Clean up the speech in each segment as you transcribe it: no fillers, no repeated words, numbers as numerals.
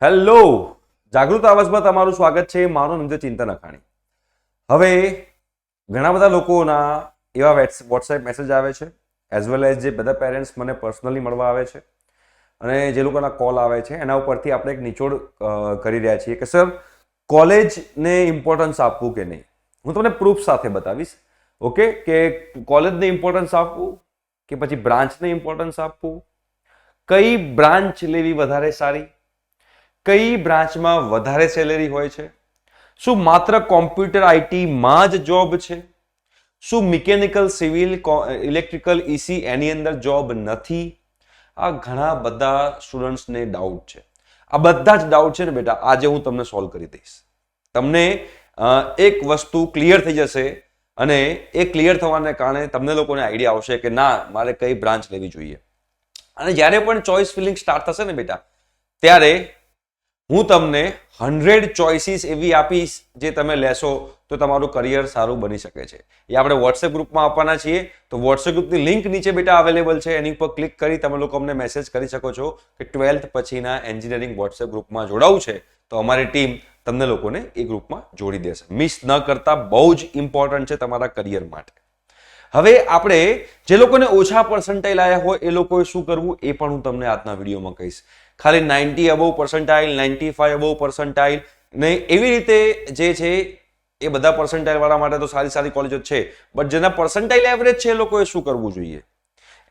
Hello, જાગૃત આવાજમાં તમારું સ્વાગત છે. મારું નામ છે ચિંતન અખાણી. હવે ઘણા બધા લોકોના એવા વોટ્સએપ મેસેજ આવે છે, એઝ વેલ એઝ જે બધા પેરેન્ટ્સ મને પર્સનલી મળવા આવે છે અને જે લોકોના કોલ આવે છે એના ઉપરથી આપણે એક નિચોડ કરી રહ્યા છીએ કે સર કોલેજને ઇમ્પોર્ટન્સ આપવું કે નહીં. હું તમને પ્રૂફ સાથે બતાવીશ. ઓકે, કે કોલેજને ઇમ્પોર્ટન્સ આપવું કે પછી બ્રાન્ચને ઇમ્પોર્ટન્સ આપવું, કઈ બ્રાન્ચ લેવી વધારે સારી, કઈ બ્રાન્ચમાં વધારે સેલેરી હોય છે, શું માત્ર કોમ્પ્યુટર આઈટીમાં જ જોબ છે, શું મિકેનિકલ, સિવિલ, ઇલેક્ટ્રિકલ, ઈસી એની અંદર જોબ નથી. આ ઘણા બધા સ્ટુડન્ટ્સને ડાઉટ છે. આ બધા જ ડાઉટ છે ને બેટા, આજે હું તમને સોલ્વ કરી દઈશ. તમને એક વસ્તુ ક્લિયર થઈ જશે અને એ ક્લિયર થવાને કારણે તમને લોકોને આઈડિયા આવશે કે ના, મારે કઈ બ્રાન્ચ લેવી જોઈએ. અને જ્યારે પણ ચોઇસ ફિલિંગ સ્ટાર્ટ થશે ને બેટા, ત્યારે હું તમને 100 ચોઇસીસ એવી આપીશ જે તમે લેશો તો તમારું કરિયર સારું બની શકે છે. એ આપણે વોટ્સએપ ગ્રુપમાં આપવાના છીએ. તો વોટ્સએપ ગ્રુપની લિંક નીચે બેટા અવેલેબલ છે, એની ઉપર ક્લિક કરી તમે લોકો અમને મેસેજ કરી શકો છો કે 12th પછીના એન્જિનિયરિંગ વોટ્સએપ ગ્રુપમાં જોડાવું છે તો અમારી ટીમ તમને લોકોને એ ગ્રુપમાં જોડી દેશે. મિસ ન કરતા, બહુ જ ઇમ્પોર્ટન્ટ છે તમારા કરિયર માટે. હવે આપણે જે લોકોને ઓછા પર્સન્ટાઇલ આવ્યા હોય એ લોકોએ શું કરવું એ પણ હું તમને આજના વિડીયોમાં કહીશ. ખાલી 90 અબવ પર્સન્ટાઇલ, 95 અબવ પર્સન્ટાઇલ ને એવી રીતે જે છે એ બધા પર્સન્ટાઇલ વાળા માટે તો સારી સારી કોલેજો છે, બટ જેના પર્સન્ટાઇલ એવરેજ છે એ લોકોએ શું કરવું જોઈએ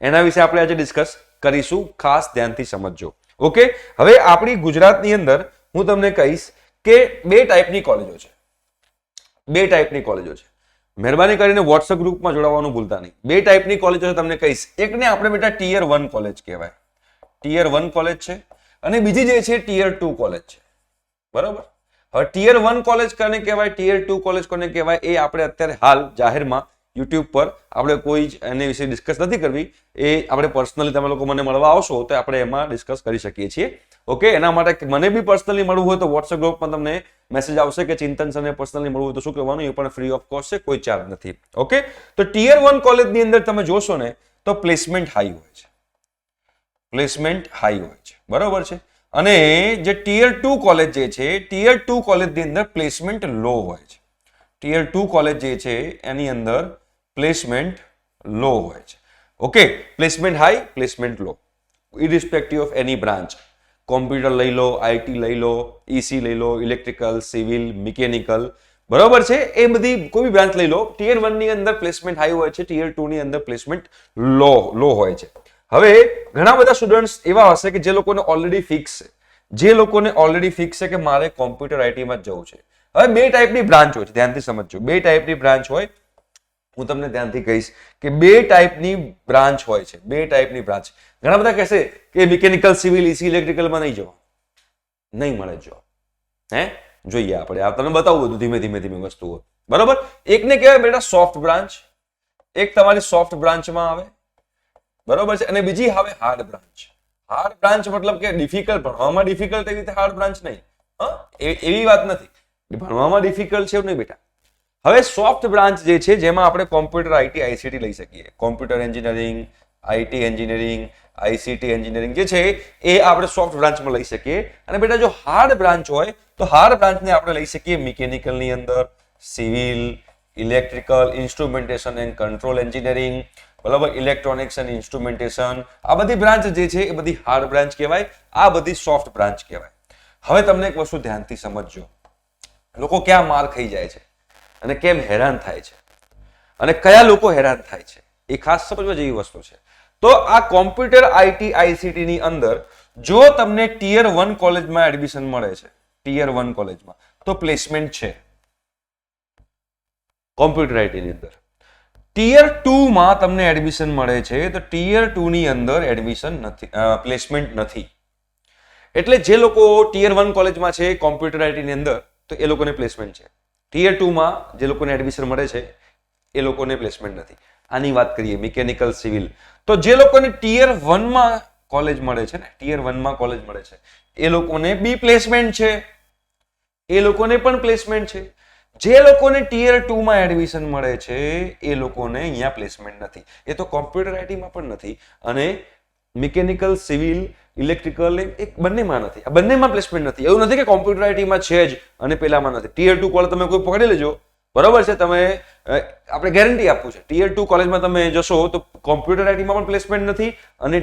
એના વિશે આપણે આજે ડિસ્કસ કરીશું. ખાસ ધ્યાનથી સમજજો. ઓકે, હવે આપણી ગુજરાતની અંદર હું તમને કહીશ કે બે ટાઈપની કોલેજો છે. બે ટાઈપની કોલેજો છે. મહેરબાની કરીને વોટ્સએપ ગ્રુપમાં જોડાવાનું ભૂલતા નહીં. બે ટાઈપની કોલેજો છે તમને કહીશ. એકને આપણે બેટા ટીયર 1 કોલેજ કહેવાય, ટીયર 1 કોલેજ છે, અને બીજી જે છે ટીયર 2 કોલેજ છે. બરાબર. હવે ટીયર 1 કોલેજ કોને કહેવાય, ટીયર 2 કોલેજ કોને કહેવાય એ આપણે અત્યારે હાલ જાહેરમાં યુટ્યુબ પર આપણે કોઈ જ એને વિશે ડિસ્કસ નથી કરવી. એ આપણે પર્સનલી તમે લોકો મને મળવા આવશો તો આપણે એમાં ડિસ્કસ કરી શકીએ છીએ. ઓકે, એના માટે મને બી પર્સનલી મળવું હોય તો વોટ્સએપ ગ્રુપમાં તમને મેસેજ આવશે કે ચિંતન સરને પર્સનલી મળવું હોય તો શું કહેવાનું, એ પણ ફ્રી ઓફ કોસ્ટ છે, કોઈ ચાર્જ નથી. ઓકે, તો ટીયર 1 કોલેજની અંદર તમે જોશો ને તો પ્લેસમેન્ટ હાઈ હોય છે, પ્લેસમેન્ટ હાઈ હોય છે. બરોબર છે. અને જે ટીયર 2 કોલેજ જે છે, ટીયર 2 કોલેજની અંદર પ્લેસમેન્ટ લો હોય છે. ટીયર 2 કોલેજ જે છે એની અંદર પ્લેસમેન્ટ લો હોય છે. Okay, placement high, placement low, irrespective of any branch. Computer લઈ લો, આઈટી લઈ લો, ઈસી લઈ લો, ઇલેક્ટ્રિકલ, સિવિલ, મિકેનિકલ, બરોબર છે, એ બધી કોઈ બી બ્રાન્ચ લઈ લો. ટીયર 1 ની અંદર પ્લેસમેન્ટ હાઈ હોય છે, ટીયર 2 ની અંદર પ્લેસમેન્ટ લો હોય છે. હવે ઘણા બધા સ્ટુડન્ટ્સ એવા હશે કે જે લોકોને ઓલરેડી ફિક્સ છે, જે લોકોને ઓલરેડી ફિક્સ છે કે મારે કોમ્પ્યુટર આઈટીમાં જ જવું છે. હવે બે ટાઈપની બ્રાન્ચ હોય છે, ધ્યાનથી સમજજો. બે ટાઈપની બ્રાન્ચ હોય, હું તમને ધ્યાનથી કહીશ કે બે ટાઈપની બ્રાન્ચ હોય છે. બે ટાઈપની બ્રાન્ચ. ઘણા બધા કહેશે કે મિકેનિકલ, સિવિલ, ઈસી, ઇલેક્ટ્રિકલમાં નહીં જવા, નહીં મળે જો. જોઈએ આપણે આ તમને બતાવું બધું ધીમે ધીમે વસ્તુઓ. બરોબર. એકને કહેવાય બેટા સોફ્ટ બ્રાન્ચ, એક તમારી સોફ્ટ બ્રાન્ચમાં આવે. બરોબર છે. અને બીજી આવે હાર્ડ બ્રાન્ચ. હાર્ડ બ્રાન્ચ મતલબ કે ડિફિકલ્ટ, ભણવામાં ડિફિકલ્ટ એવી રીતે હાર્ડ બ્રાન્ચ નહીં. એવી વાત નથી, ભણવામાં ડિફિકલ્ટ છે એવું નહીં બેટા. હવે સોફ્ટ બ્રાન્ચ જે છે જેમાં આપણે કોમ્પ્યુટર, આઈટી, આઈસીટી લઈ શકીએ. Computer engineering, IT engineering, ICT engineering જે છે એ આપણે સોફ્ટ બ્રાન્ચમાં લઈ શકીએ. અને બેટા જો હાર્ડ બ્રાન્ચ હોય તો હાર્ડ બ્રાન્ચને આપણે લઈ શકીએ મિકેનિકલની અંદર, civil, electrical, instrumentation and control engineering, બરાબર, ઇલેક્ટ્રોનિક્સ એન્ડ ઇન્સ્ટ્રુમેન્ટેશન. આ બધી બ્રાન્ચ જે છે એ બધી હાર્ડ બ્રાન્ચ કહેવાય, આ બધી સોફ્ટ બ્રાન્ચ કહેવાય. હવે તમને એક વસ્તુ ધ્યાનથી સમજજો, લોકો ક્યાં માર ખાઈ જાય છે અને કેમ હેરાન થાય છે અને કયા લોકો હેરાન થાય છે એ ખાસ સમજવા જેવી વસ્તુ છે. તો આ કોમ્પ્યુટર, આઈટી, આઈસીટી ની અંદર જો તમને ટીયર 1 કોલેજમાં એડમિશન મળે છે, ટીયર 1 કોલેજમાં, તો પ્લેસમેન્ટ છે કોમ્પ્યુટર આઈટી ની અંદર. ટીયર 2 માં તમને એડમિશન મળે છે તો ટીયર 2 ની અંદર એડમિશન નથી, પ્લેસમેન્ટ નથી. એટલે જે લોકો ટીયર 1 કોલેજમાં છે કોમ્પ્યુટર આઈટી ની અંદર તો એ લોકોને પ્લેસમેન્ટ છે. ટીયર 2 માં જે લોકોને એડમિશન મળે છે એ લોકોને પ્લેસમેન્ટ નથી. આની વાત કરીએ મિકેનિકલ, સિવિલ, તો જે લોકોને ટીયર 1 માં કોલેજ મળે છે ને, ટીયર 1 માં કોલેજ મળે છે એ લોકોને બી પ્લેસમેન્ટ છે, એ લોકોને પણ પ્લેસમેન્ટ છે. જે લોકોને ટીયર 2 માં એડમિશન મળે છે એ લોકોને અહીંયા પ્લેસમેન્ટ નથી. એ તો કોમ્પ્યુટર આઈટીમાં પણ નથી અને મિકેનિકલ, સિવિલ, ઇલેક્ટ્રિકલ એક બંનેમાં નથી, આ બંનેમાં પ્લેસમેન્ટ નથી. એવું નથી કે કોમ્પ્યુટર આઈટીમાં છે જ અને પેલામાં નથી. ટિયર 2 કોલેજ તમે કોઈ પકડી લેજો, બરોબર છે, તમે આપણે ગેરંટી આપવું છે, ટિયર 2 કોલેજમાં તમે જશો તો કોમ્પ્યુટર આઈટીમાં પણ પ્લેસમેન્ટ નથી અને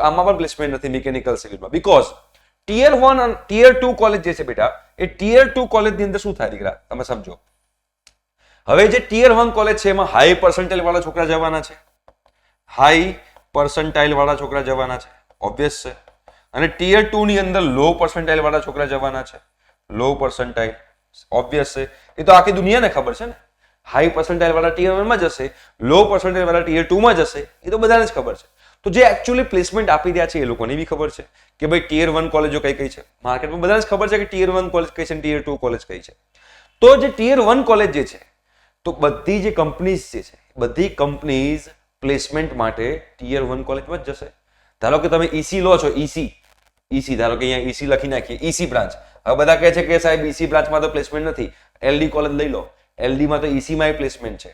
આમાં પણ પ્લેસમેન્ટ નથી મિકેનિકલ સિવિલમાં. બીકોઝ ટિયર 1 અને ટિયર 2 કોલેજ જે છે બેટા, એ ટિયર 2 કોલેજની અંદર શું થાય દીકરા તમે સમજો. હવે જે ટિયર 1 કોલેજ છે એમાં હાઈ પર્સન્ટાઇલ વાળા છોકરા જવાના છે, હાઈ પર્સન્ટાઇલ વાળા છોકરા જવાના છે, ઓબ્વિયસ છે. અને ટિયર 2 ની અંદર લો પર્સન્ટાઇલ વાળા છોકરા જવાના છે, લો પર્સન્ટાઇલ, ઓબ્વિયસ છે. એ તો આખી દુનિયાને ખબર છે ને. હાઈ પર્સન્ટાઇલ વાળા ટિયર 1 માં જશે, લો પર્સન્ટાઇલ વાળા ટિયર 2 માં જશે, એ તો બધાને જ ખબર છે. તો જે એકચ્યુઅલી પ્લેસમેન્ટ આપી રહ્યા છે એ લોકોને બી ખબર છે કે ભાઈ ટિયર 1 કોલેજો કઈ કઈ છે. માર્કેટમાં બધાને જ ખબર છે કે ટિયર 1 કોલેજ કઈ છે, ટિયર 2 કોલેજ કઈ છે. તો જે ટિયર 1 કોલેજ જે છે, તો બધી જે કંપનીઝ જે છે, બધી કંપનીઝ પ્લેસમેન્ટ માટે ટિયર 1 કોલેજમાં જ જશે. ધારો કે તમે ઈસી લો છો, ઈસી ધારો કે અહીંયા ઈસી લખી નાખીએ, ઈસી બ્રાન્ચ. હવે બધા કહે છે કે સાહેબ ઈસી બ્રાન્ચમાં તો પ્લેસમેન્ટ નથી. એલડી કોલેજ લઈ લો, એલડી માં તો ઈસી માં પ્લેસમેન્ટ છે.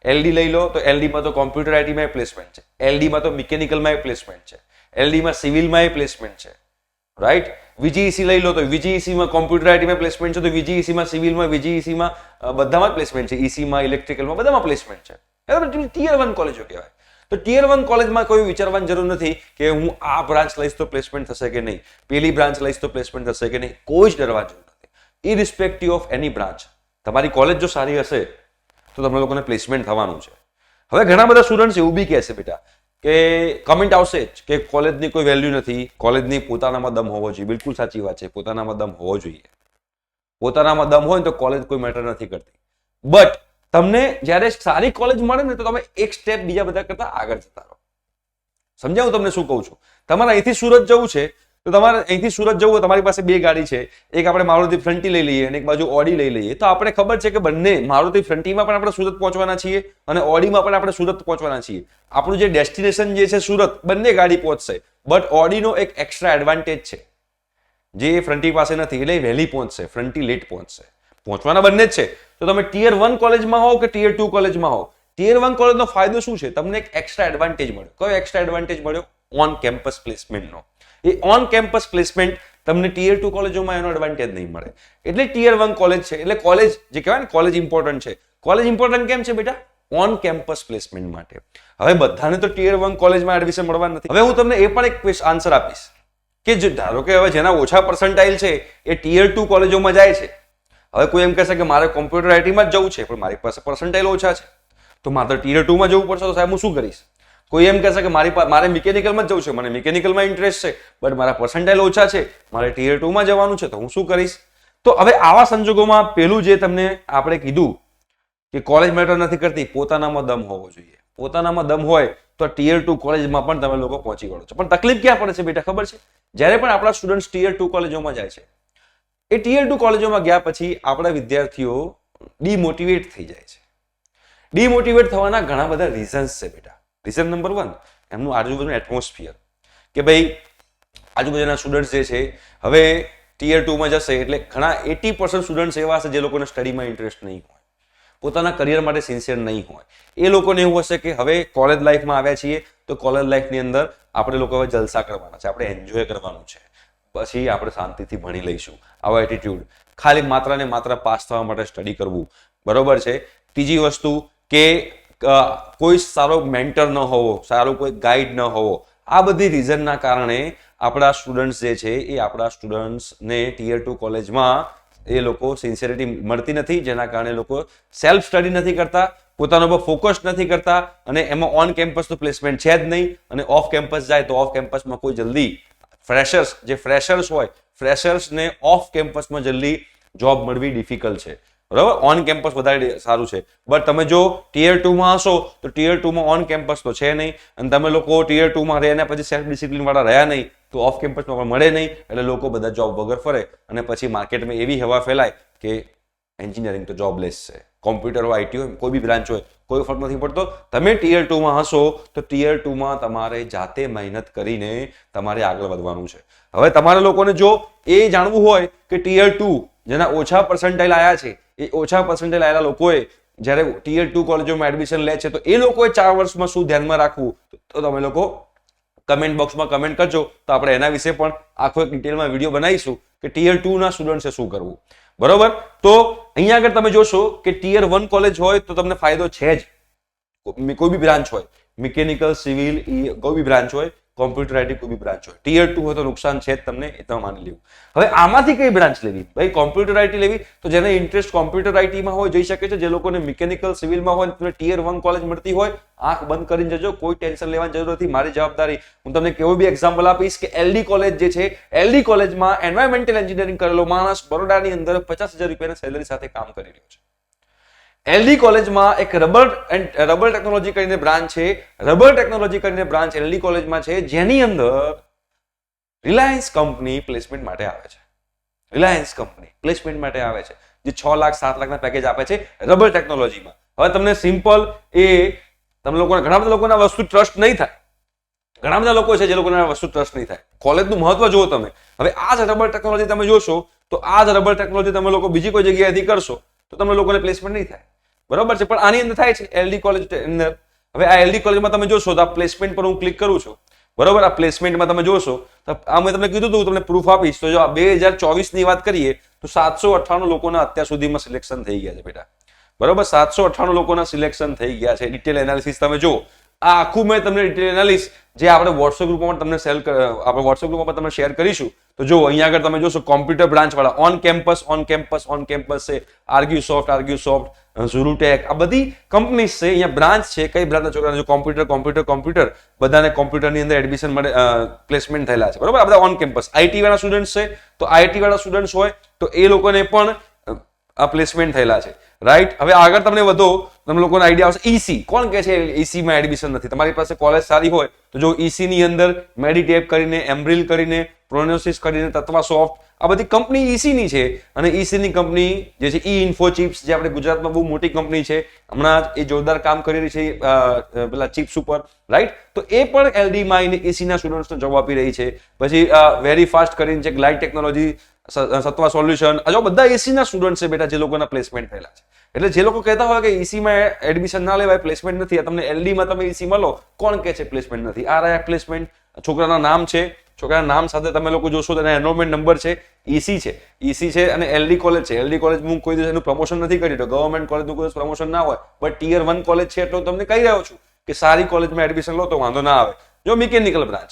એલડી લઈ લો તો એલડી માં તો કોમ્પ્યુટર આઈટી માં પ્લેસમેન્ટ છે, એલડી માં તો મિકેનિકલ માં પ્લેસમેન્ટ છે, એલડી માં સિવિલ માં પ્લેસમેન્ટ છે, રાઈટ. વીજીઈસી લઈ લો તો વીજીઈસી માં કોમ્પ્યુટર આઈટી માં પ્લેસમેન્ટ છે, તો વીજીઈસી માં સિવિલ માં, વીજીઈસી માં બધામાં પ્લેસમેન્ટ છે, ઈસી માં, ઇલેક્ટ્રિકલ માં બધામાં પ્લેસમેન્ટ છે. ટિયર 1 કોલેજો કહેવાય. તો ટિયર 1 કોલેજમાં કોઈ વિચારવાની જરૂર નથી કે હું આ બ્રાન્ચ લઈશ તો પ્લેસમેન્ટ થશે કે નહીં, પેલી બ્રાન્ચ લઈશ તો પ્લેસમેન્ટ થશે કે નહીં. કોઈ જ ડરવાની જરૂર નથી. ઇરિસ્પેક્ટિવ ઓફ એની બ્રાન્ચ, તમારી કોલેજ જો સારી હશે તો તમને લોકોને પ્લેસમેન્ટ થવાનું છે. હવે ઘણા બધા સ્ટુડન્ટ્સ એવું બી કહે છે બેટા કે કમેન્ટ આવશે જ કે કોલેજની કોઈ વેલ્યુ નથી, કોલેજની પોતાનામાં દમ હોવો જોઈએ. બિલકુલ સાચી વાત છે, પોતાનામાં દમ હોવો જોઈએ. પોતાનામાં દમ હોય તો કોલેજ કોઈ મેટર નથી કરતી. બટ તમને જ્યારે સારી કોલેજ મળે ને તો તમે એક સ્ટેપ બીજા બધા કરતા આગળ જતા રહો. સમજાવું તમને શું કહું છું? તમારે અહીંથી સુરત જવું છે તો તમારે અહીંથી સુરત જવું હોય, તમારી પાસે બે ગાડી છે, એક આપણે મારુતિ ફ્રન્ટી લઈ લઈએ અને એક બાજુ ઓડી લઈ લઈએ, તો આપણે ખબર છે કે બંને મારુતિ ફ્રન્ટીમાં પણ આપણે સુરત પહોંચવાના છીએ અને ઓડીમાં પણ આપણે સુરત પહોંચવાના છીએ. આપણું જે ડેસ્ટિનેશન જે છે સુરત, બંને ગાડી પહોંચશે. બટ ઓડીનો એક એક્સ્ટ્રા એડવાન્ટેજ છે જે ફ્રન્ટી પાસે નથી, એટલે વહેલી પહોંચશે, ફ્રન્ટી લેટ પહોંચશે. પહોંચવાના બંને જ છે. તો તમે ટિયર 1 કોલેજમાં હો કે ટિયર 2 કોલેજમાં હો, ટિયર 1 કોલેજનો ફાયદો શું છે? તમને એક એક્સ્ટ્રા એડવાન્ટેજ મળ્યો. કયો એક્સ્ટ્રા એડવાન્ટેજ મળ્યો? ઓન કેમ્પસ પ્લેસમેન્ટનો. એ ઓન કેમ્પસ પ્લેસમેન્ટ તમને ટિયર 2 કોલેજોમાં એનો એડવાન્ટેજ નહીં મળે. એટલે ટિયર 1 કોલેજ છે, એટલે કોલેજ જે કહેવાય ને કોલેજ ઇમ્પોર્ટન્ટ છે. કોલેજ ઇમ્પોર્ટન્ટ કેમ છે બેટા? ઓન કેમ્પસ પ્લેસમેન્ટ માટે. હવે બધાને તો ટિયર 1 કોલેજમાં એડમિશન મળવા નથી. હવે હું તમને એ પણ એક આન્સર આપીશ કે જો ધારો કે હવે જેના ઓછા પર્સન્ટાઇલ છે એ ટિયર 2 કોલેજોમાં જાય છે. હવે કોઈ એમ કહેશે કે મારે કોમ્પ્યુટર આઈટીમાં જ જવું છે પણ મારી પાસે પર્સન્ટાઇલ ઓછા છે, તો મારે ટિયર 2 માં જવું પડશે, તો સાહેબ હું શું કરીશ? કોઈ એમ કહેશે કે મારે મિકેનિકલમાં જ જવું છે, મને મિકેનિકલમાં ઇન્ટરેસ્ટ છે બટ મારા પર્સન્ટાઇલ ઓછા છે, મારે ટિયર 2 માં જવાનું છે, તો હું શું કરીશ? તો હવે આવા સંજોગોમાં પેલું જે તમને આપણે કીધું કે કોલેજ મેટર નથી કરતી, પોતાનામાં દમ હોવો જોઈએ. પોતાનામાં દમ હોય તો ટિયર 2 કોલેજમાં પણ તમે લોકો પહોંચી વળો છો. પણ તકલીફ ક્યાં પડે છે બેટા ખબર છે? જ્યારે પણ આપણા સ્ટુડન્ટ ટિયર 2 કોલેજોમાં જાય છે, એ ટિયર 2 કોલેજોમાં ગયા પછી આપણા વિદ્યાર્થીઓ ડિમોટિવેટ થઈ જાય છે. ડિમોટિવેટ થવાના ઘણા બધા રીઝન્સ છે બેટા. રીઝન નંબર 1, એમનું આજુબાજુનું એટમોસ્ફિયર, કે ભાઈ આજુબાજુના સ્ટુડન્ટ્સ જે છે હવે ટિયર 2 માં જશે એટલે ઘણા 80% સ્ટુડન્ટ્સ એવા હશે જે લોકોને સ્ટડીમાં ઇન્ટરેસ્ટ નહીં હોય, પોતાના કરિયર માટે સિન્સિયર નહીં હોય. એ લોકોને એવું હશે કે હવે કોલેજ લાઈફમાં આવ્યા છીએ તો કોલેજ લાઈફની અંદર આપણે લોકો હવે જલસા કરવાના છે, આપણે એન્જોય કરવાનું છે, પછી આપણે શાંતિથી ભણી લઈશું. આવો એટીટ્યુડ, ખાલી માત્ર ને માત્ર પાસ થવા માટે સ્ટડી કરવું, બરોબર છે. ત્રીજી વસ્તુ કે કોઈ સારો મેન્ટર ન હોવો, સારો કોઈ ગાઈડ ન હોવો. આ બધી રીઝનના કારણે આપણા સ્ટુડન્ટ્સ જે છે એ આપણા સ્ટુડન્ટ્સને ટિયર 2 કોલેજમાં એ લોકો સિન્સિયરિટી મળતી નથી, જેના કારણે લોકો સેલ્ફ સ્ટડી નથી કરતા, પોતાનો પર ફોકસ નથી કરતા અને એમાં ઓન કેમ્પસનું પ્લેસમેન્ટ છે જ નહીં. અને ઓફ કેમ્પસ જાય તો ઓફ કેમ્પસમાં કોઈ જલ્દી ફ્રેશર્સ હોય, ફ્રેશર્સને ઓફ કેમ્પસમાં જલ્દી જોબ મળવી ડિફિકલ્ટ છે, બરાબર. ઓન કેમ્પસ વધારે સારું છે. બટ તમે જો ટિયર 2 માં હશો તો ટિયર 2 માં ઓન કેમ્પસ તો છે નહીં, અને તમે લોકો ટિયર 2 માં રહ્યા પછી સેલ્ફ ડિસિપ્લિન વાળા રહ્યા નહીં તો ઓફ કેમ્પસમાં પણ મળે નહીં. એટલે લોકો બધા જોબ વગર ફરે અને પછી માર્કેટમાં એવી હવા ફેલાય કે એન્જિનિયરિંગ તો જોબલેસ છે, કોમ્પ્યુટર હોય, આઈટી હોય, કોઈ બી બ્રાન્ચ હોય, કોઈ ફરક નથી પડતો. તમે ટિયર 2 માં હશો તો ટિયર 2 માં તમારે જાતે મહેનત કરીને તમારે આગળ વધવાનું છે. હવે તમારા લોકોને જો એ જાણવું હોય કે ટિયર 2 જેના ઓછા પર્સન્ટાઇલ આવ્યા છે, એ ઓછા પર્સન્ટાઇલ આવેલા લોકોએ જ્યારે ટિયર 2 કોલેજોમાં એડમિશન લે છે તો એ લોકોએ 4 વર્ષમાં શું ધ્યાનમાં રાખવું, તો તમે લોકો કમેન્ટ બોક્સમાં કમેન્ટ કરજો, તો આપણે એના વિશે પણ આખો એક ડિટેલમાં વિડીયો બનાવીશું કે ટિયર 2 ના સ્ટુડન્ટ્સે શું કરવું. બરોબર. તો અહીંયા આગળ તમે જોશો કે ટિયર 1 કોલેજ હોય તો તમને ફાયદો છે જ. કોઈ બી બ્રાન્ચ હોય, મિકેનિકલ, સિવિલ, કોઈ બી બ્રાન્ચ હોય, કોમ્પ્યુટર આઈટી કોઈ બી બ્રાન્ચ હોય, ટિયર 2 હોય તો નુકસાન છે જ તમને, એ તમે માની લેવું. હવે આમાંથી કઈ બ્રાન્ચ લેવી? ભાઈ કોમ્પ્યુટર આઈટી લેવી તો જેને ઇન્ટરેસ્ટ કોમ્પ્યુટર આઈટીમાં હોય જઈ શકે છે. જે લોકોને મિકેનિકલ, સિવિલમાં હોય તમને ટિયર 1 કોલેજ મળતી હોય, આંખ બંધ કરીને જજો, કોઈ ટેન્શન લેવાની જરૂર નથી. મારી જવાબદારી. હું તમને કેવું બી એક્ઝામ્પલ આપીશ કે એલડી કોલેજ જે છે, એલડી કોલેજમાં એન્વાયરમેન્ટલ એન્જિનિયરિંગ કરેલો માણસ બરોડાની અંદર 50,000 રૂપિયાની સેલરી સાથે કામ કરી રહ્યો છે. એલડી કોલેજમાં એક રબર ટેકનોલોજી કરીને બ્રાન્ચ છે. રબર ટેકનોલોજી કરીને બ્રાન્ચ એલડી કોલેજમાં છે, જેની અંદર રિલાયન્સ કંપની પ્લેસમેન્ટ માટે આવે છે. રિલાયન્સ કંપની પ્લેસમેન્ટ માટે આવે છે, જે 6 લાખ 7 લાખના પેકેજ આપે છે રબર ટેકનોલોજીમાં. હવે તમને સિમ્પલ તમે લોકોને ઘણા બધા લોકોને વસ્તુ ટ્રસ્ટ નહીં થાય. ઘણા બધા લોકો છે જે લોકોને વસ્તુ ટ્રસ્ટ નહીં થાય. કોલેજનું મહત્વ જુઓ તમે. હવે આ જ રબર ટેકનોલોજી તમે જોશો તો આ જ રબર ટેકનોલોજી તમે લોકો બીજી કોઈ જગ્યાએથી કરશો તો તમને લોકોને પ્લેસમેન્ટ નહીં થાય. બરોબર છે. પણ આની અંદર થાય છે એલડી કોલેજ અંદર. હવે આ એલડી કોલેજમાં તમે જોશો તો આ પ્લેસમેન્ટ પર હું ક્લિક કરું છું. બરોબર. આ પ્લેસમેન્ટમાં તમે જોશો તો આ મેં તમને કીધું હતું, તમને પ્રૂફ આપીશ. તો જો આ 2024 ની વાત કરીએ તો 798 લોકોના અત્યાર સુધીમાં સિલેક્શન થઈ ગયા છે બેટા. બરોબર. 798 લોકોના સિલેક્શન થઈ ગયા છે. ડિટેલ એનાલિસિસ તમે જો. આ આખું મેં તમને ડિટેલ એનાલિસિસ જે આપણે વોટ્સએપ ગ્રુપમાં તમને આપણે વોટ્સએપ ગ્રુપમાં તમને શેર કરીશું. તો જો અહીંયા આગળ તમે જોશો કોમ્પ્યુટર બ્રાન્ચ વાળા ઓન કેમ્પસ છે, આર્ગ્યુસોફ્ટ, ઝુરુટેક, આ બધી કંપનીઝ છે. અહીંયા બ્રાન્ચ છે. કઈ બ્રાન્ચના છોકરાને જો કોમ્પ્યુટર બધાને કોમ્પ્યુટરની અંદર એડમિશન મળે, પ્લેસમેન્ટ થયેલા છે. બરોબર. આ બધા ઓન કેમ્પસ. આઈટી વાળા સ્ટુડન્ટ છે તો આઈટી વાળા સ્ટુડન્ટ હોય તો એ લોકોને પણ આ પ્લેસમેન્ટ થયેલા છે. રાઈટ. હવે આગળ તમને વધો, તમને લોકોને આઈડિયા આવશે. ઈસી કોણ કહે છે ઈસી માં એડમિશન નથી? તમારી પાસે કોલેજ સારી હોય તો જો ઈસી ની અંદર મેડિટેપ કરીને, એમ્બ્રિલ કરીને, પ્રોનોસિસ કરીને, તત્વાસોફ્ટ, આ બધી કંપની ઈસી ની છે. અને ઈસી ની કંપની જે છે ઈ ઇન્ફો ચિપ્સ, જે આપણે ગુજરાતમાં બહુ મોટી કંપની છે, હમણાં એ જોરદાર કામ કરી રહી છે પેલા ચિપ્સ ઉપર. રાઈટ. તો એ પણ એલડી માં ઈસી ના સ્ટુડન્ટ્સને જોબ આપી રહી છે. પછી વેરી ફાસ્ટ કરીને છે, લાઇટ ટેકનોલોજી, સત્વા સોલ્યુશન, આ જો બધા ઈસી ના સ્ટુડન્ટ છે બેટા, જે લોકોના પ્લેસમેન્ટ થયેલા છે. એટલે જે લોકો કહેતા હોય કે ઈસી માં એડમિશન ના લેવાય, પ્લેસમેન્ટ નથી, આ તમને એલડી માં તમે ઈસી મળો, કોણ કહે છે પ્લેસમેન્ટ નથી? આ રહ્યા પ્લેસમેન્ટ. છોકરાના નામ છે, છોકરાના નામ સાથે તમે લોકો જોશો તો એનરોલમેન્ટ નંબર છે, ઈસી છે અને એલડી કોલેજ છે. એલડી કોલેજ હું કોઈ દિવસ એનું પ્રમોશન નથી કરી રહ્યો. ગવર્મેન્ટ કોલેજનું કોઈ પ્રમોશન ના હોય, બટ ટિયર 1 કોલેજ છે એટલે તમને કહી રહ્યો છું કે સારી કોલેજમાં એડમિશન લો તો વાંધો ના આવે. જો મિકેનિકલ બ્રાન્ચ,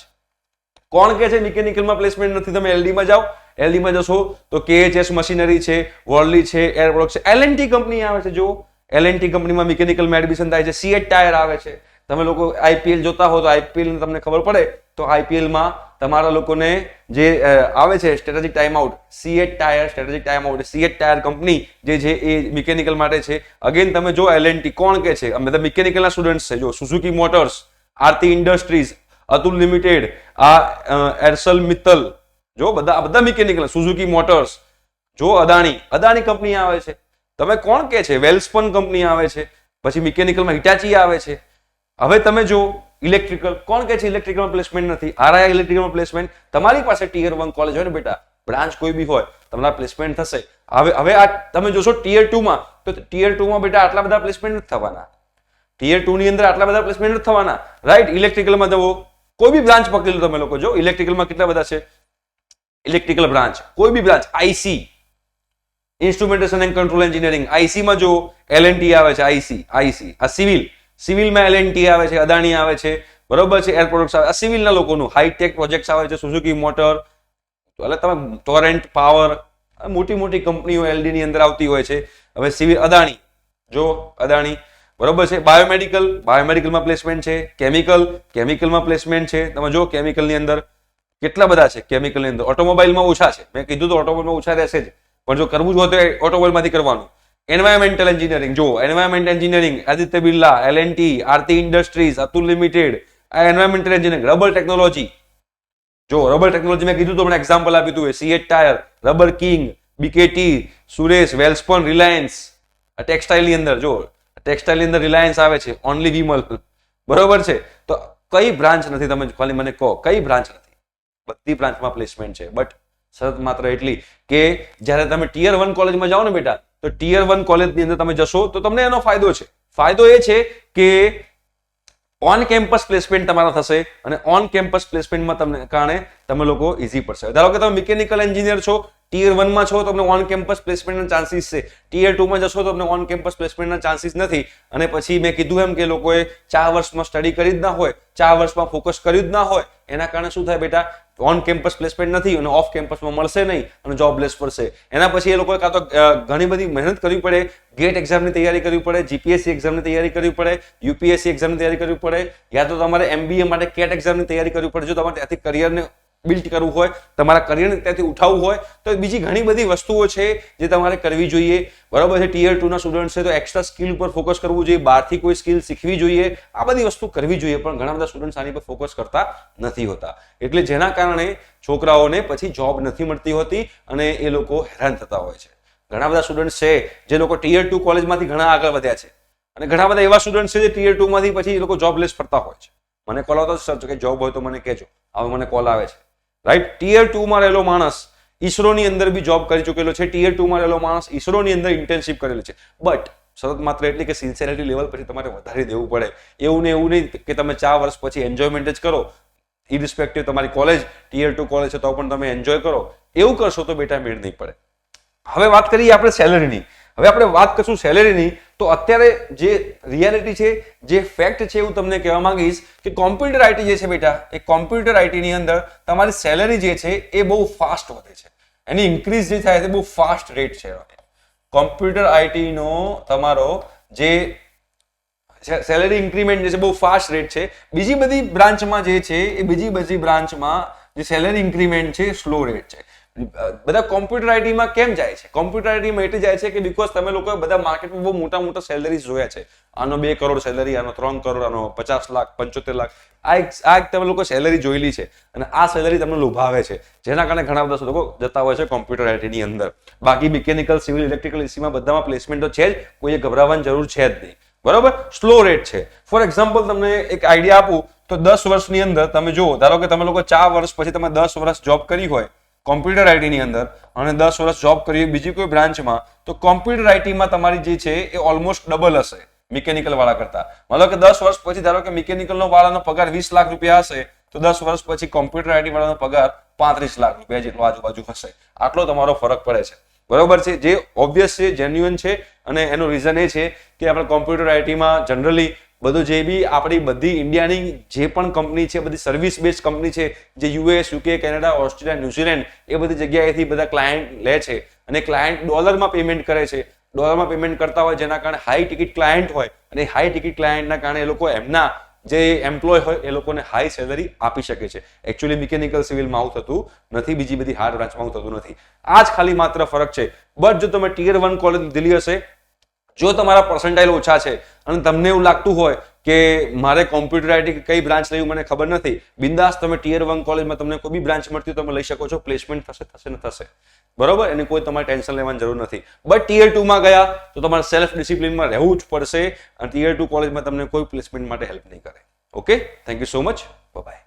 કોણ કહે છે મિકેનિકલમાં પ્લેસમેન્ટ નથી? તમે એલડીમાં જાઓ, એલડીમાં જશો તો કેએચએસ મશીનરી છે, વર્લી છે, એર પ્રોડક્ટ છે, એલએનટી કંપની આવે છે. જો એલએનટી કંપનીમાં મિકેનિકલમાં એડમિશન થાય છે. સીએટ ટાયર આવે છે. તમે લોકો આઈપીએલ જોતા હો તો આઈપીએલ તમને ખબર પડે તો આઈપીએલમાં તમારા લોકોને જે આવે છે strategic time out, CEAT tyre strategic time out, CEAT tyre company જે છે એ મિકેનિકલ માટે છે. અગેન તમે જો એલએનટી કોણ કે છે? અમે તો મિકેનિકલના સ્ટુડન્ટ્સ છે. જો સુઝુકી મોટર્સ, આરતી ઇન્ડસ્ટ્રીઝ, અતુલ લિમિટેડ, આ એરસેલ મિત્તલ, જો બધા મિકેનિકલ, સુઝુકી મોટર્સ, જો અદાણી કંપની આવે છે. તમે કોણ કે છે? વેલ્સપન કંપની આવે છે. પછી મિકેનિકલમાં હિટાચી આવે છે. હવે તમે જો ઇલેક્ટ્રિકલ, કોણ કે છે ઇલેક્ટ્રિકલમાં પ્લેસમેન્ટ નથી? આરઆઈ ઇલેક્ટ્રિકલમાં પ્લેસમેન્ટ. તમારી પાસે ટિયર 1 કોલેજ હોય ને બેટા, બ્રાન્ચ કોઈ બી હોય, તમારા પ્લેસમેન્ટ થશે. હવે આ તમે જોશો ટિયર 2 માં, તો ટિયર 2 માં બેટા આટલા બધા પ્લેસમેન્ટ નથી થવાના. ટિયર 2 ની અંદર આટલા બધા પ્લેસમેન્ટ નથી થવાના. રાઈટ. ઇલેક્ટ્રિકલમાં જવો, કોઈ બી બ્રાન્ચ પકડી લો તમે લોકો. જો ઇલેક્ટ્રિકલમાં કેટલા બધા છે ઇલેક્ટ્રિકલ બ્રાન્ચ, કોઈ બી branch. IC, instrumentation and control engineering, IC માં જો એલએનટી આવે છે. આઈસી. આ સિવિલમાં એલએનટી આવે છે, અદાણી આવે છે. બરોબર છે. એર પ્રોડક્ટ્સ આવે. આ સિવિલના લોકોનું હાઈટેક પ્રોજેક્ટ્સ આવે છે, સુઝુકી મોટર, એટલે તમે ટોરેન્ટ પાવર, મોટી કંપનીઓ એલડી ની અંદર આવતી હોય છે. હવે સિવિલ અદાણી, જો અદાણી. બરોબર છે. બાયોમેડિકલમાં પ્લેસમેન્ટ છે. કેમિકલમાં પ્લેસમેન્ટ છે. તમે જો કેમિકલની અંદર કેટલા બધા છે. કેમિકલની અંદર ઓટોમોબાઈલમાં ઓછા છે. મેં કીધું તો ઓટોમોબાઈલમાં ઓછા રહેશે જ, પણ જો કરવું જ હોય તો ઓટોમોબાઈલમાંથી કરવાનું. એન્વાયરમેન્ટલ એન્જિનિયરિંગ, જો environment engineering, Aditya Birla, L and T, Aarti industries, Atul limited, આ એન્વાયરમેન્ટલ એન્જિનિયરિંગ. રબર ટેકનોલોજી, જો રબર ટેકનોલોજી મેં કીધું તો મને એક્ઝામ્પલ આપ્યું હતું. CEAT tyre, rubber king, BKT, Suresh, Welspun, Reliance. ટેક્સટાઇલની અંદર જો ટેક્સટાઇલની અંદર રિલાયન્સ આવે છે, ઓનલી વિમલ. બરોબર છે. તો કઈ બ્રાન્ચ નથી? તમે ખાલી મને કહો કઈ બ્રાન્ચ નથી? બધી બ્રાન્ચમાં પ્લેસમેન્ટ છે. બટ શરત માત્ર એટલી કે જ્યારે તમે ટિયર 1 કોલેજમાં જાઓ ને બેટા, તો ટિયર 1 કોલેજની અંદર તમે જશો તો તમને એનો ફાયદો છે. ફાયદો એ છે કે ઓન કેમ્પસ પ્લેસમેન્ટ તમારા થશે અને ઓન કેમ્પસ પ્લેસમેન્ટમાં તમને કારણે તમે લોકો ઇઝી પડશે. ધારો કે તમે મિકેનિકલ એન્જિનિયર છો, ટિયર 1 માં છો, તમને ઓન કેમ્પસ પ્લેસમેન્ટના ચાન્સીસ છે. ટિયર 2 માં જશો તો તમને ઓન કેમ્પસ પ્લેસમેન્ટના ચાન્સીસ નથી. અને પછી મેં કીધું એમ કે લોકોએ 4 વર્ષમાં સ્ટડી કરી જ ના હોય, 4 વર્ષમાં ફોકસ કર્યું જ ના હોય, એના કારણે શું થાય બેટા, ઓન કેમ્પસ પ્લેસમેન્ટ નથી અને ઓફ કેમ્પસમાં મળશે નહીં અને જોબલેસ પડશે. એના પછી એ લોકોએ કાં તો ઘણી બધી મહેનત કરવી પડે, ગેટ એક્ઝામની તૈયારી કરવી પડે, જીપીએસસી એક્ઝામની તૈયારી કરવી પડે, યુપીએસસી એક્ઝામની તૈયારી કરવી પડે, યા તો તમારે MBA માટે કેટ એક્ઝામની તૈયારી કરવી પડે. જો તમારે ત્યાંથી કરિયરને બિલ્ડ કરવું હોય, તમારા કરિયરને ત્યાંથી ઉઠાવવું હોય તો બીજી ઘણી બધી વસ્તુઓ છે જે તમારે કરવી જોઈએ. બરાબર છે. ટિયર 2 ના સ્ટુડન્ટ છે તો એક્સ્ટ્રા સ્કિલ પર ફોકસ કરવું જોઈએ, બહારથી કોઈ સ્કિલ શીખવી જોઈએ, આ બધી વસ્તુ કરવી જોઈએ. પણ ઘણા બધા સ્ટુડન્ટ્સ આની પર ફોકસ કરતા નથી હોતા, એટલે જેના કારણે છોકરાઓને પછી જોબ નથી મળતી હોતી અને એ લોકો હેરાન થતા હોય છે. ઘણા બધા સ્ટુડન્ટ છે જે લોકો ટિયર 2 કોલેજમાંથી ઘણા આગળ વધ્યા છે અને ઘણા બધા એવા સ્ટુડન્ટ છે જે ટિયર 2 માંથી પછી એ લોકો જોબલેસ ફરતા હોય છે. મને કોલ આવતો સર કે જોબ હોય તો મને કહેજો. હવે મને કોલ આવે છે, રાઈટ. ટિયર 2 માં રહેલો માણસ ઈસરોની અંદર બી જોબ કરી ચૂકેલો છે, ટિયર 2 માં રહેલો માણસ ઈસરોની અંદર ઇન્ટર્નશિપ કરેલી છે. બટ શરત માત્ર એટલી કે સિન્સિયરિટી લેવલ પછી તમારે વધારી દેવું પડે. એવું નહીં કે તમે 4 વર્ષ પછી એન્જોયમેન્ટ જ કરો, ઇરિસ્પેક્ટિવ તમારી કોલેજ ટિયર 2 કોલેજ છે તો પણ તમે એન્જોય કરો. એવું કરશો તો બેટા મેળ નહીં પડે. હવે વાત કરીએ આપણે સેલરીની. હવે આપણે વાત કરશું સેલેરીની, તો અત્યારે જે રિયાલિટી છે, જે ફેક્ટ છે, હું તમને કહેવા માંગીશ કે કોમ્પ્યુટર આઈટી જે છે બેટા, એ કોમ્પ્યુટર આઈટીની અંદર તમારી સેલેરી જે છે એ બહુ ફાસ્ટ વધે છે. એની ઇન્ક્રીઝ જે થાય છે બહુ ફાસ્ટ રેટ છે. કોમ્પ્યુટર આઈટીનો તમારો જે સેલેરી ઇન્ક્રીમેન્ટ જે છે બહુ ફાસ્ટ રેટ છે. બીજી બધી બ્રાન્ચમાં જે છે એ બીજી બધી બ્રાન્ચમાં જે સેલેરી ઇન્ક્રીમેન્ટ છે સ્લો રેટ છે. બધા કોમ્પ્યુટર આઈટીમાં કેમ જાય છે? કોમ્પ્યુટર આઈટીમાં એટલે જાય છે કે બીકોઝ તમે લોકો બધા માર્કેટમાં બહુ મોટા મોટા સેલેરીઝ જોયા છે. આનો 2 કરોડ સેલેરી, આનો 3 કરોડ, આનો 50 લાખ, 75 લાખ, આ તમે લોકો સેલેરી જોયેલી છે અને આ સેલેરી તમને લોભાવે છે, જેના કારણે ઘણા બધા લોકો જતા હોય છે કોમ્પ્યુટર આઈટીની અંદર. બાકી મિકેનિકલ, સિવિલ, ઇલેક્ટ્રિકલ, એસીમાં બધામાં પ્લેસમેન્ટ તો છે જ, કોઈએ ગભરાવાની જરૂર છે જ નહીં. બરોબર. સ્લો રેટ છે. ફોર એક્ઝામ્પલ તમને એક આઈડિયા આપું તો 10 વર્ષની અંદર તમે જુઓ, ધારો કે તમે લોકો 4 વર્ષ પછી તમે 10 વર્ષ જોબ કરી હોય કોમ્પ્યુટર આઈટીની અંદર અને 10 વર્ષ જોબ કરી બીજી કોઈ બ્રાન્ચમાં, તો કોમ્પ્યુટર આઈટીમાં તમારી જે છે એ ઓલમોસ્ટ ડબલ હશે મિકેનિકલ વાળા કરતા. મતલબ કે 10 વર્ષ પછી ધારો કે મિકેનિકલનો વાળાનો પગાર 20 લાખ રૂપિયા હશે તો 10 વર્ષ પછી કોમ્પ્યુટર આઈટી વાળાનો પગાર 35 લાખ રૂપિયા જેટલો આજુબાજુ હશે. આટલો તમારો ફરક પડે છે. બરોબર છે. જે ઓબ્વિયસ છે, જેન્યુઅન છે અને એનું રીઝન એ છે કે આપણે કોમ્પ્યુટર આઈટીમાં જનરલી બધું જે બી આપણી બધી ઇન્ડિયાની જે પણ કંપની છે, બધી સર્વિસ બેઝ કંપની છે, જે US, UK, Canada, Australia, New Zealand એ બધી જગ્યાએથી બધા ક્લાયન્ટ લે છે અને ક્લાયન્ટ ડોલરમાં પેમેન્ટ કરે છે. ડોલરમાં પેમેન્ટ કરતા હોય જેના કારણે હાઈ ટિકિટ ક્લાયન્ટ હોય અને હાઈ ટિકિટ ક્લાયન્ટના કારણે એ લોકો એમના જે એમ્પ્લોય હોય એ લોકોને હાઈ સેલરી આપી શકે છે. એકચ્યુઅલી મિકેનિકલ, સિવિલમાં આવું થતું નથી, બીજી બધી હાર્ડ બ્રાન્ચમાં આવું થતું નથી. આ જ ખાલી માત્ર ફરક છે. બટ જો તમે ટિયર 1 કોલેજ લીધેલી હશે, જો તમારા પર્સન્ટાઇલ ઓછા છે અને તમને એવું લાગતું હોય કે મારે કોમ્પ્યુટર આઈટી કઈ બ્રાન્ચ લેવું મને ખબર નથી, બિંદાસ તમે ટિયર 1 કોલેજમાં તમને કોઈ બી બ્રાન્ચ મળતી હોય તમે લઈ શકો છો. પ્લેસમેન્ટ થશે ને થશે. બરોબર. એની કોઈ તમારે ટેન્શન લેવાની જરૂર નથી. બટ ટિયર 2 માં ગયા તો તમારે સેલ્ફ ડિસિપ્લિનમાં રહેવું જ પડશે અને ટિયર 2 કોલેજમાં તમને કોઈ પ્લેસમેન્ટ માટે હેલ્પ નહીં કરે. Okay, thank you so much. By.